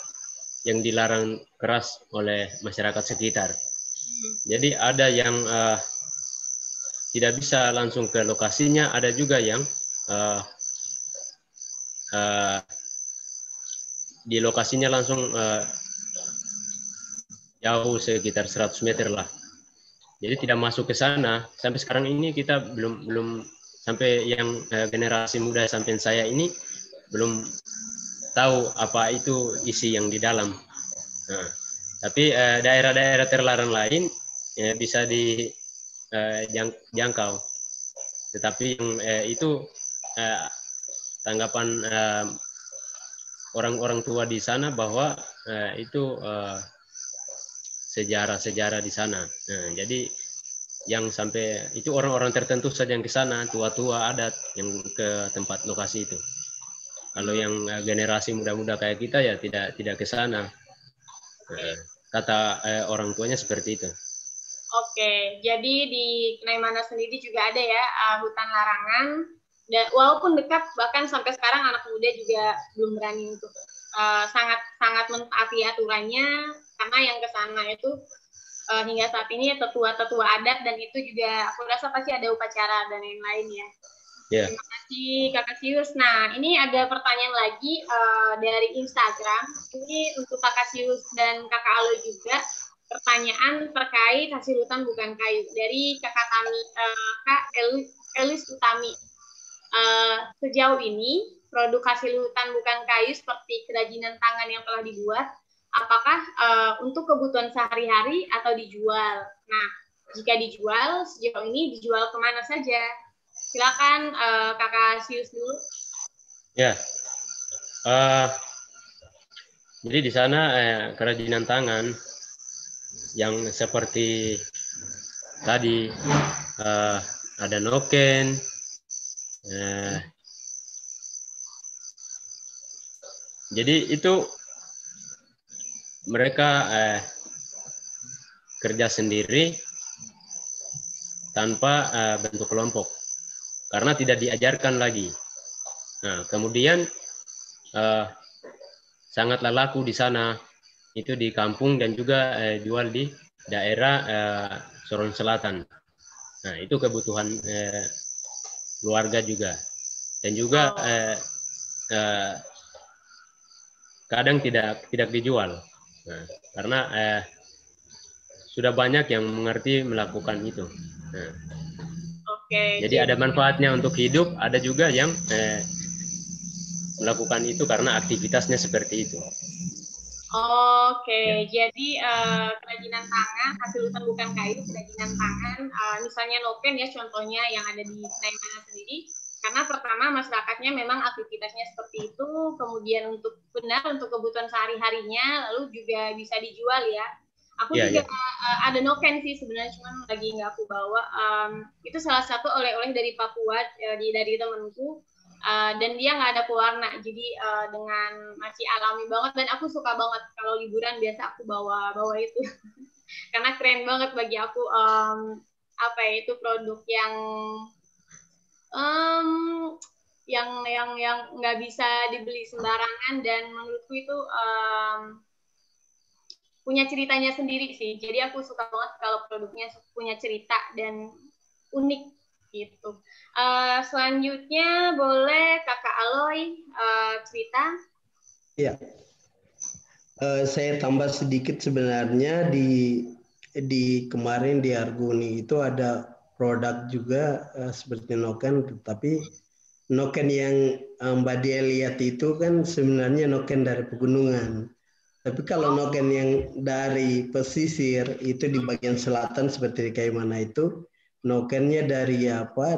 Speaker 6: yang dilarang keras oleh masyarakat sekitar. Jadi ada yang tidak bisa langsung ke lokasinya, ada juga yang di lokasinya langsung jauh sekitar 100 meter lah. Jadi tidak masuk ke sana. Sampai sekarang ini kita belum sampai yang generasi muda sampai saya ini belum tahu apa itu isi yang di dalam. Nah, tapi daerah-daerah terlarang lain bisa dijangkau. Tetapi yang itu tanggapan orang-orang tua di sana bahwa itu sejarah-sejarah di sana. Nah, jadi yang sampai itu orang-orang tertentu saja yang ke sana, tua-tua adat yang ke tempat lokasi itu. Kalau yang generasi muda-muda kayak kita ya tidak ke sana. Kata orang tuanya seperti itu.
Speaker 1: Oke, jadi di Kinaimana sendiri juga ada ya hutan larangan. Dan walaupun dekat, bahkan sampai sekarang anak muda juga belum berani untuk sangat mentaati aturannya, karena yang ke sana itu hingga saat ini tetua-tetua adat, dan itu juga aku rasa pasti ada upacara dan lain-lain ya. Yeah. Terima kasih Kakak Sius. Nah, ini ada pertanyaan lagi dari Instagram. Ini untuk Kakak Sius dan Kakak Alo juga. Pertanyaan terkait hasil hutan bukan kayu dari Kakak Tami, Kak Elis Utami. Sejauh ini produk hasil hutan bukan kayu seperti kerajinan tangan yang telah dibuat, apakah untuk kebutuhan sehari-hari atau dijual? Nah, jika dijual, sejauh ini dijual kemana saja? Silakan Kakak Sius dulu.
Speaker 6: Ya, jadi di sana kerajinan tangan yang seperti tadi ada noken, jadi itu mereka kerja sendiri tanpa bentuk kelompok karena tidak diajarkan lagi. Nah, kemudian sangatlah laku di sana, itu di kampung dan juga jual di daerah Sorong Selatan. Nah, itu kebutuhan keluarga juga, dan juga kadang tidak dijual. Nah, karena sudah banyak yang mengerti melakukan itu. Nah, jadi ada manfaatnya untuk hidup, ada juga yang melakukan itu karena aktivitasnya seperti itu.
Speaker 1: Jadi kerajinan tangan, hasil hutan bukan kayu, kerajinan tangan, misalnya noken ya contohnya yang ada di Kinaimana sendiri, karena pertama masyarakatnya memang aktivitasnya seperti itu, kemudian untuk kebutuhan sehari-harinya, lalu juga bisa dijual ya. Aku juga ada noken sih sebenarnya, cuman lagi nggak aku bawa. Itu salah satu oleh-oleh dari Papua, dari temanku. Dan dia nggak ada pewarna, jadi dengan masih alami banget, dan aku suka banget kalau liburan biasa aku bawa itu karena keren banget bagi aku. Itu produk yang nggak bisa dibeli sembarangan, dan menurutku itu punya ceritanya sendiri sih. Jadi aku suka banget kalau produknya punya cerita dan unik gitu. Selanjutnya boleh Kakak Aloy cerita.
Speaker 2: Ya, saya tambah sedikit sebenarnya di kemarin di Arguni itu ada produk juga seperti noken, tetapi noken yang Mbak Dia lihat itu kan sebenarnya noken dari pegunungan. Tapi kalau noken yang dari pesisir itu di bagian selatan seperti di Kinaimana itu, nokennya dari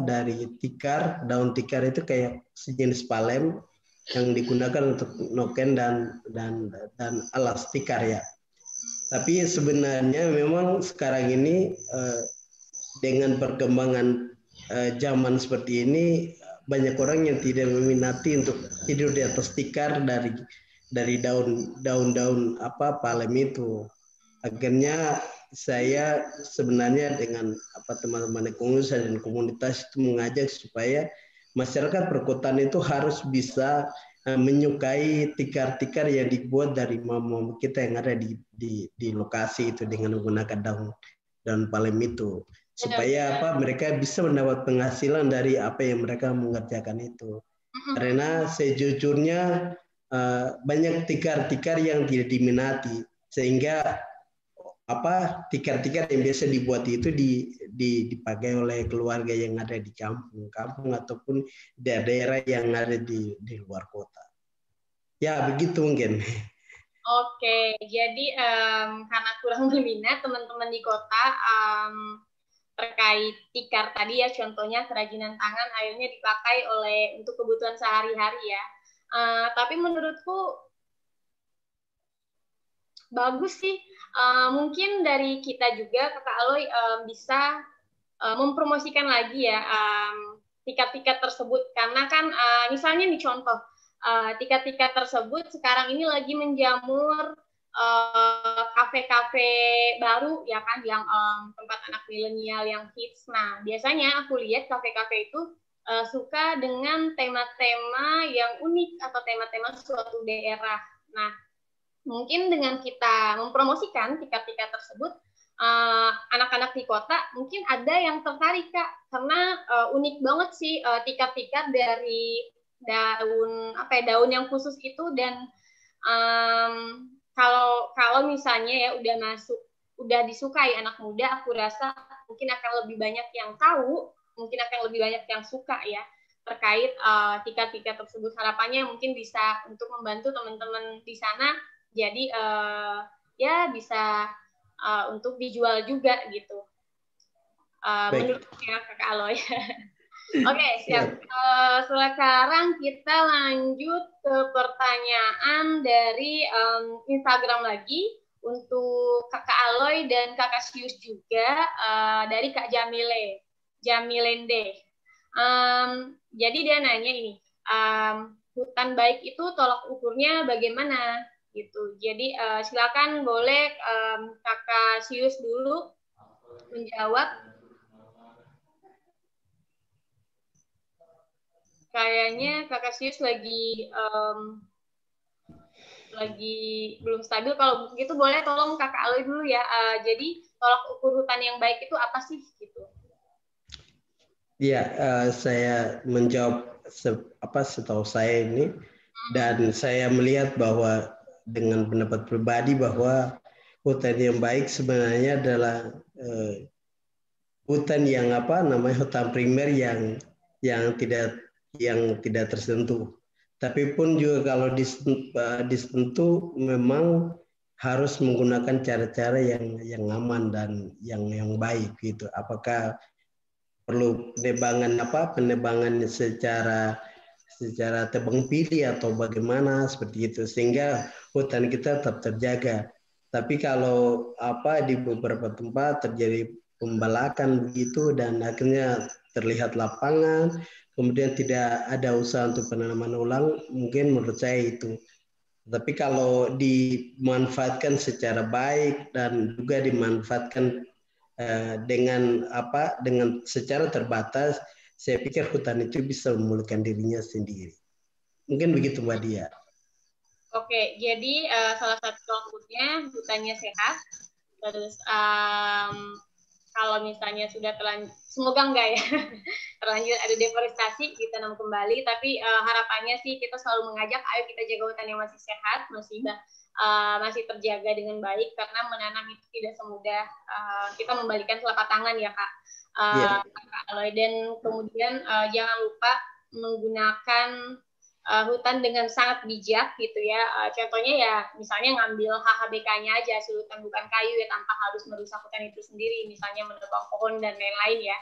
Speaker 2: dari tikar, daun tikar itu kayak sejenis palem yang digunakan untuk noken dan alas tikar ya. Tapi sebenarnya memang sekarang ini dengan perkembangan zaman seperti ini, banyak orang yang tidak meminati untuk tidur di atas tikar dari daun-daun palem itu. Akhirnya saya sebenarnya dengan teman-teman ekonomis dan komunitas itu mengajak supaya masyarakat perkotaan itu harus bisa menyukai tikar-tikar yang dibuat dari mama kita yang ada di lokasi itu dengan menggunakan daun palem itu, supaya apa mereka bisa mendapat penghasilan dari apa yang mereka mengerjakan itu. Karena sejujurnya banyak tikar-tikar yang tidak diminati, sehingga apa tikar-tikar yang biasa dibuat itu dipakai oleh keluarga yang ada di kampung ataupun daerah yang ada di luar kota. Ya begitu mungkin.
Speaker 1: Oke, jadi karena kurang berminat teman-teman di kota terkait tikar tadi ya, contohnya kerajinan tangan akhirnya dipakai untuk kebutuhan sehari-hari ya. Tapi menurutku bagus sih. Mungkin dari kita juga Kakak Aloy bisa mempromosikan lagi ya tiket-tiket tersebut, karena kan misalnya nih contoh tiket-tiket tersebut sekarang ini lagi menjamur kafe-kafe baru ya kan, yang tempat anak milenial yang hits. Nah biasanya aku lihat kafe-kafe itu suka dengan tema-tema yang unik atau tema-tema suatu daerah. Nah mungkin dengan kita mempromosikan tiket-tiket tersebut, anak-anak di kota mungkin ada yang tertarik Kak, karena unik banget sih tiket-tiket dari daun yang khusus itu. Dan kalau misalnya ya udah disukai anak muda, aku rasa mungkin akan lebih banyak yang tahu, mungkin akan lebih banyak yang suka ya terkait tiket-tiket tersebut. Harapannya mungkin bisa untuk membantu teman-teman di sana. Jadi ya bisa untuk dijual juga gitu. Menurut ya Kakak Aloy. Oke, siap. Sekarang kita lanjut ke pertanyaan dari Instagram lagi untuk Kakak Aloy dan Kakak Sius juga, dari Kak Jamilende. Jadi dia nanya ini, hutan baik itu tolak ukurnya bagaimana? Gitu. Jadi silakan boleh Kakak Sius dulu menjawab. Kayaknya Kakak Sius lagi belum stabil. Kalau begitu boleh tolong Kakak Aloy dulu ya. Jadi tolak ukur hutan yang baik itu apa sih? Gitu.
Speaker 2: Iya, saya menjawab setahu saya ini, dan saya melihat bahwa dengan pendapat pribadi bahwa hutan yang baik sebenarnya adalah hutan yang hutan primer yang tidak tersentuh. Tapi pun juga kalau disentuh memang harus menggunakan cara-cara yang aman dan yang baik gitu. Apakah perlu penebangan secara tebang pilih atau bagaimana seperti itu, sehingga hutan kita tetap terjaga. Tapi kalau di beberapa tempat terjadi pembalakan begitu dan akhirnya terlihat lapangan, kemudian tidak ada usaha untuk penanaman ulang, mungkin menurut saya itu. Tapi kalau dimanfaatkan secara baik dan juga dimanfaatkan dengan secara terbatas, saya pikir hutan itu bisa memulihkan dirinya sendiri. Mungkin begitu Mbak Dia.
Speaker 1: Oke, jadi salah satu contohnya hutannya sehat. Terus kalau misalnya sudah semoga enggak ya, terlanjur ada deforestasi, ditanam kembali. Tapi harapannya sih kita selalu mengajak, ayo kita jaga hutan yang masih sehat, masih terjaga dengan baik, karena menanam itu tidak semudah kita membalikan telapak tangan ya Kak. Dan kemudian jangan lupa menggunakan hutan dengan sangat bijak gitu ya. Contohnya ya misalnya ngambil HHBK-nya aja, hasil hutan bukan kayu ya, tanpa harus merusak hutan itu sendiri, misalnya menebang pohon dan lain-lain ya.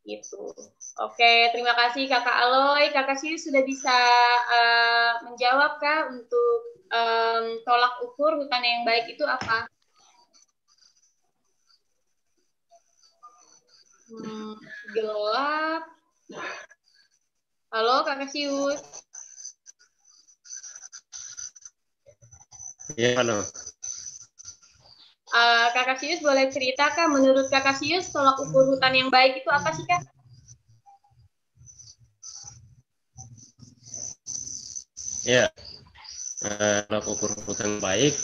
Speaker 1: Gitu. Oke, terima kasih Kakak Aloy. Kakak Sius sudah bisa menjawab Kak untuk tolak ukur hutan yang baik itu apa? Gelap. Halo Kakak Sius.
Speaker 6: Iya, halo.
Speaker 1: Kakak Sius boleh cerita Kak, menurut Kakak Sius tolak ukur hutan yang baik itu apa sih Kak?
Speaker 6: Ya, tolak ukur hutan baik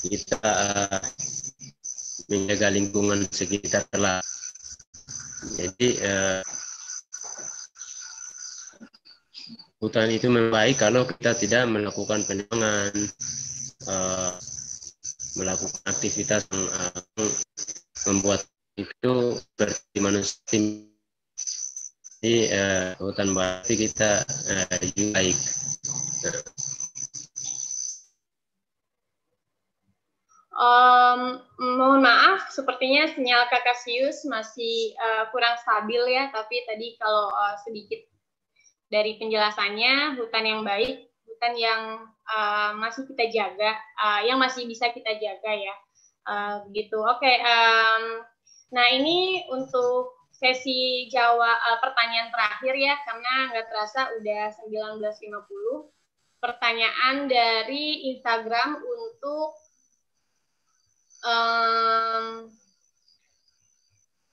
Speaker 6: kita menjaga lingkungan sekitar lah. Jadi hutan itu membaik kalau kita tidak melakukan penebangan, melakukan aktivitas yang membuat itu seperti manusia. Jadi hutan berarti kita baik.
Speaker 1: Mohon maaf, sepertinya sinyal Kakak Sius masih kurang stabil ya. Tapi tadi kalau sedikit dari penjelasannya, hutan yang baik, hutan yang masih kita jaga, yang masih bisa kita jaga ya. Begitu. Oke. Nah ini untuk sesi jawab pertanyaan terakhir ya, karena nggak terasa udah 19.50. Pertanyaan dari Instagram untuk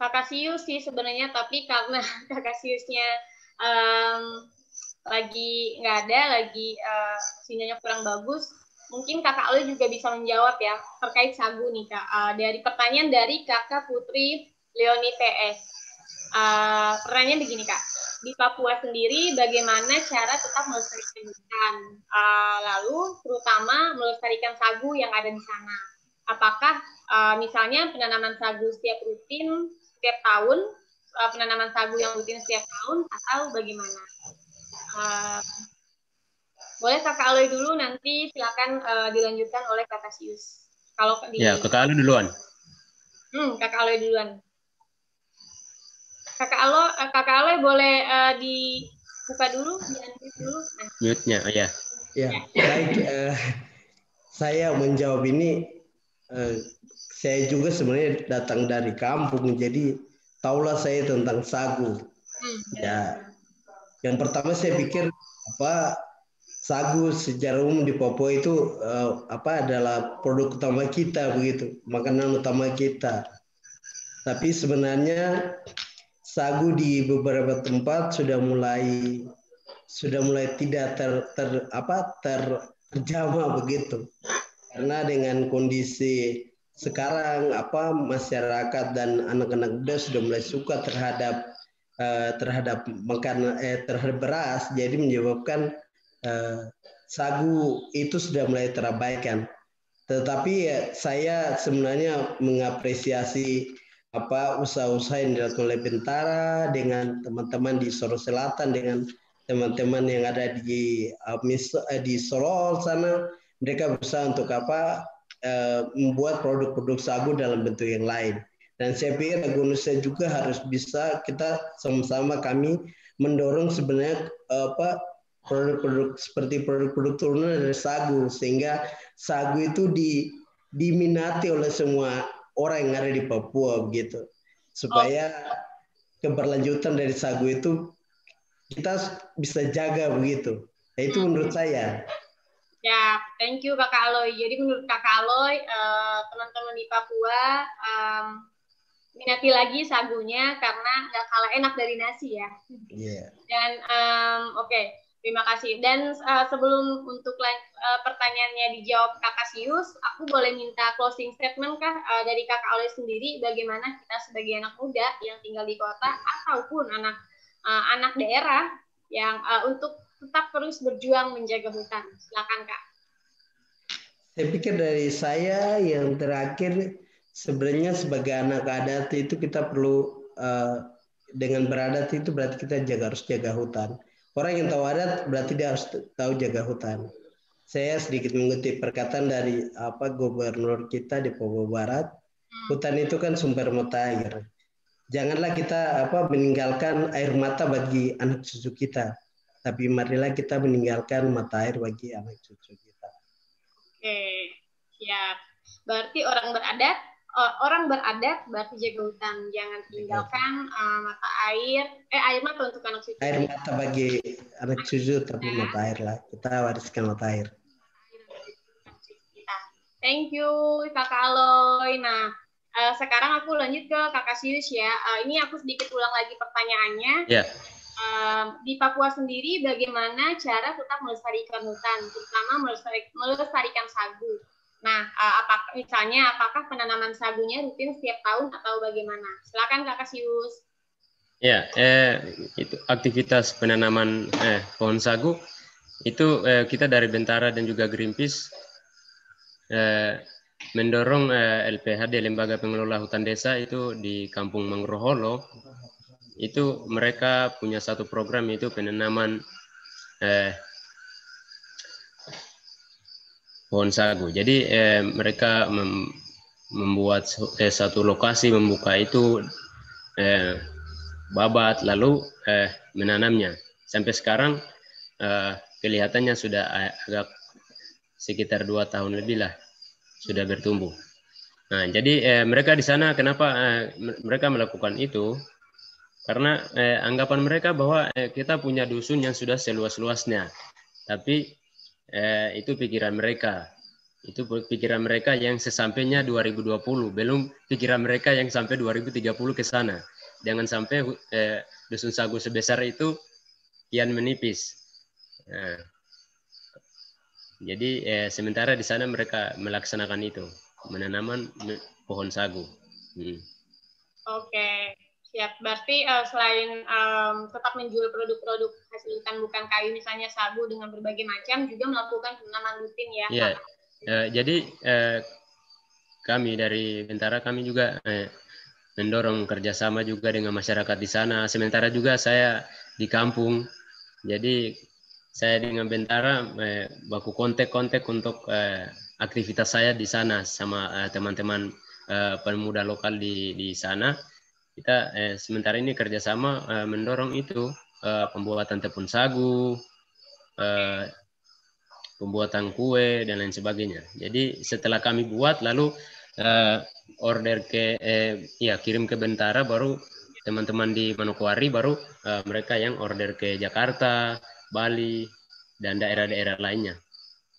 Speaker 1: Kakak Sius sih sebenarnya, tapi karena Kakak Siusnya lagi nggak ada, lagi sinyalnya kurang bagus, mungkin Kakak Aloy juga bisa menjawab ya terkait sagu nih Kak. Dari pertanyaan dari Kakak Putri Leoni TS. Pertanyaan begini Kak, di Papua sendiri bagaimana cara tetap melestarikan hutan, lalu terutama melestarikan sagu yang ada di sana? Apakah misalnya penanaman sagu setiap tahun, penanaman sagu yang rutin setiap tahun, atau bagaimana? Boleh Kakak Aloy dulu, nanti silakan dilanjutkan oleh Kakak Sius. Kalau
Speaker 6: ya, Kakak Aloy duluan.
Speaker 1: Kakak Aloy duluan. Kakak Aloy boleh dibuka dulu, di-unmute dulu. Nah.
Speaker 6: Mute-nya, ya.
Speaker 2: Ya, baik. Saya menjawab ini. Saya juga sebenarnya datang dari kampung, jadi tahulah saya tentang sagu. Ya, yang pertama saya pikir sagu secara umum di Papua itu adalah produk utama kita begitu, makanan utama kita. Tapi sebenarnya sagu di beberapa tempat sudah mulai tidak terjamah begitu. Karena dengan kondisi sekarang masyarakat dan anak-anak muda sudah mulai suka terhadap makanan terhadap beras, jadi menyebabkan sagu itu sudah mulai terabaikan. Tetapi saya sebenarnya mengapresiasi usaha-usaha yang dilakukan oleh Bentara dengan teman-teman di Soro Selatan, dengan teman-teman yang ada di Solo sana. Mereka berusaha untuk membuat produk-produk sagu dalam bentuk yang lain. Dan saya pikir Indonesia juga harus bisa, kita sama-sama kami mendorong sebenarnya produk-produk seperti produk-produk turunan dari sagu, sehingga sagu itu diminati oleh semua orang yang ada di Papua begitu. Supaya keberlanjutan dari sagu itu kita bisa jaga begitu. Nah, itu menurut saya.
Speaker 1: Ya, thank you Kakak Aloy. Jadi menurut Kakak Aloy, teman-teman di Papua minati lagi sagunya karena nggak kalah enak dari nasi ya.
Speaker 2: Yeah.
Speaker 1: Dan oke, terima kasih. Dan sebelum untuk pertanyaannya dijawab Kakak Sius, aku boleh minta closing statement Kak dari Kakak Aloy sendiri, bagaimana kita sebagai anak muda yang tinggal di kota ataupun anak daerah yang untuk tetap terus berjuang menjaga hutan. Silakan Kak.
Speaker 2: Saya pikir dari saya yang terakhir, sebenarnya sebagai anak adat itu kita perlu dengan beradat itu berarti kita harus jaga hutan. Orang yang tahu adat berarti dia harus tahu jaga hutan. Saya sedikit mengutip perkataan dari gubernur kita di Papua Barat, hutan itu kan sumber mata air. Janganlah kita meninggalkan air mata bagi anak cucu kita. Tapi marilah kita meninggalkan mata air bagi anak cucu kita.
Speaker 1: Oke, siap. Berarti orang beradat berarti jaga hutan. Jangan tinggalkan mata air mata untuk anak cucu.
Speaker 2: Air mata bagi anak cucu, tapi mata air lah. Kita wariskan mata air.
Speaker 1: Thank you Kakak Aloy. Nah, sekarang aku lanjut ke Kakak Sius ya. Ini aku sedikit ulang lagi pertanyaannya.
Speaker 6: Yeah.
Speaker 1: di Papua sendiri bagaimana cara tetap melestarikan hutan, terutama melestarikan sagu. Nah, apakah penanaman sagunya rutin setiap tahun atau bagaimana? Silakan Kak Kasius.
Speaker 6: Ya, itu aktivitas penanaman pohon sagu itu kita dari Bentara dan juga Greenpeace mendorong LPHD, Lembaga Pengelola Hutan Desa itu di Kampung Mangroholo. Itu mereka punya satu program, itu penanaman pohon sagu. Jadi mereka membuat satu lokasi, membuka itu babat, lalu menanamnya. Sampai sekarang kelihatannya sudah agak sekitar 2 tahun lebih lah sudah bertumbuh. Nah, jadi mereka di sana kenapa mereka melakukan itu? Karena anggapan mereka bahwa kita punya dusun yang sudah seluas-luasnya, tapi itu pikiran mereka. Itu pikiran mereka yang sesampainya 2020, belum pikiran mereka yang sampai 2030 ke sana. Jangan sampai dusun sagu sebesar itu kian menipis. Nah, jadi sementara di sana mereka melaksanakan itu, menanaman pohon sagu.
Speaker 1: Oke, siap. Berarti selain tetap menjual produk-produk hasil hutan bukan kayu, misalnya sagu dengan berbagai macam, juga melakukan penanaman rutin ya.
Speaker 6: Iya. Jadi kami dari Bentara kami juga mendorong kerjasama juga dengan masyarakat di sana. Sementara juga saya di kampung, jadi saya dengan Bentara baku kontak untuk aktivitas saya di sana sama teman-teman pemuda lokal di sana. Kita sementara ini kerjasama mendorong itu pembuatan tepung sagu, pembuatan kue dan lain sebagainya. Jadi setelah kami buat, lalu order kirim ke Bentara, baru teman-teman di Manokwari baru mereka yang order ke Jakarta, Bali, dan daerah-daerah lainnya.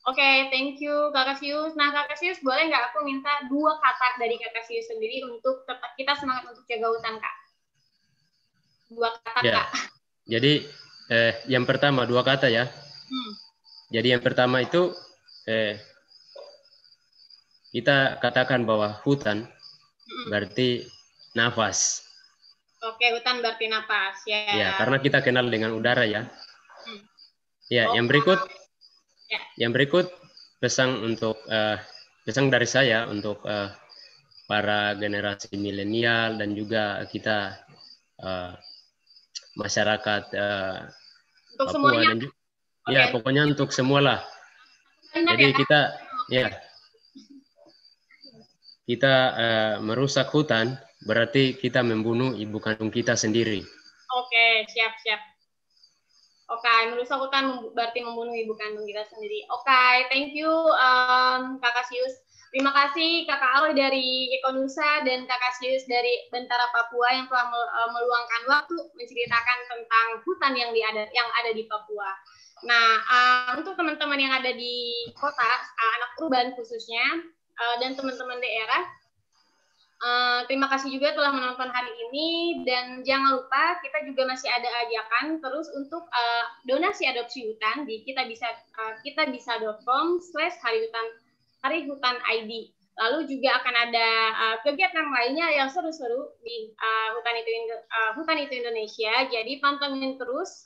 Speaker 1: Oke, thank you Kak Kasius. Nah, Kak Kasius, boleh nggak aku minta 2 kata dari Kak Kasius sendiri untuk tetap kita semangat untuk jaga hutan, Kak? 2 kata, ya. Kak.
Speaker 6: Jadi yang pertama 2 kata ya. Jadi yang pertama itu kita katakan bahwa hutan berarti nafas.
Speaker 1: Oke, hutan berarti nafas ya.
Speaker 6: Ya, karena kita kenal dengan udara ya. Ya, yang berikut pesan dari saya untuk para generasi milenial dan juga kita masyarakat
Speaker 1: untuk
Speaker 6: Papua
Speaker 1: semuanya.
Speaker 6: dan juga ya, pokoknya untuk semualah. Jadi kita merusak hutan berarti kita membunuh ibu kandung kita sendiri.
Speaker 1: Oke, siap. Oke, merusak hutan berarti membunuh ibu kandung kita sendiri. Oke, thank you Kak Kasius. Terima kasih Kakak Aloy dari Ekonusa dan Kak Kasius dari Bentara Papua yang telah meluangkan waktu menceritakan tentang hutan yang ada di Papua. Nah, untuk teman-teman yang ada di kota, anak urban khususnya, dan teman-teman daerah, terima kasih juga telah menonton hari ini, dan jangan lupa kita juga masih ada ajakan terus untuk donasi adopsi hutan di kitabisa.com/harihutan_id. Lalu juga akan ada kegiatan lainnya yang seru-seru di Hutan Itu Indonesia. Jadi pantengin terus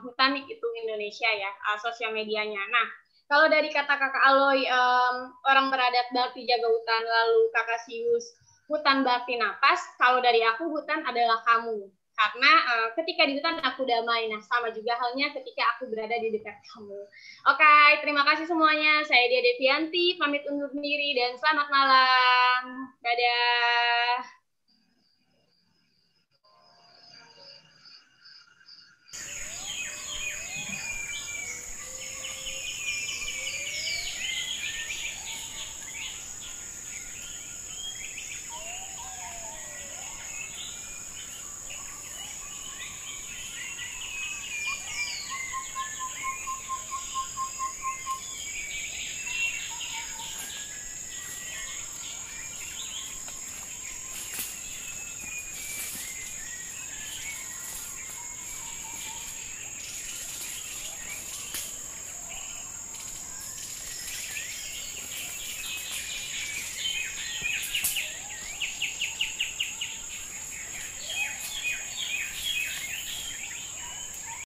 Speaker 1: Hutan Itu Indonesia ya, sosial medianya. Nah, kalau dari kata Kakak Aloy, orang beradat berarti jaga hutan, lalu Kakak Sius, hutan berarti napas. Kalau dari aku, hutan adalah kamu. Karena ketika di hutan aku damai. Nah, sama juga halnya ketika aku berada di dekat kamu. Oke, terima kasih semuanya. Saya Dia Devianti, pamit undur diri dan selamat malam. Dadah.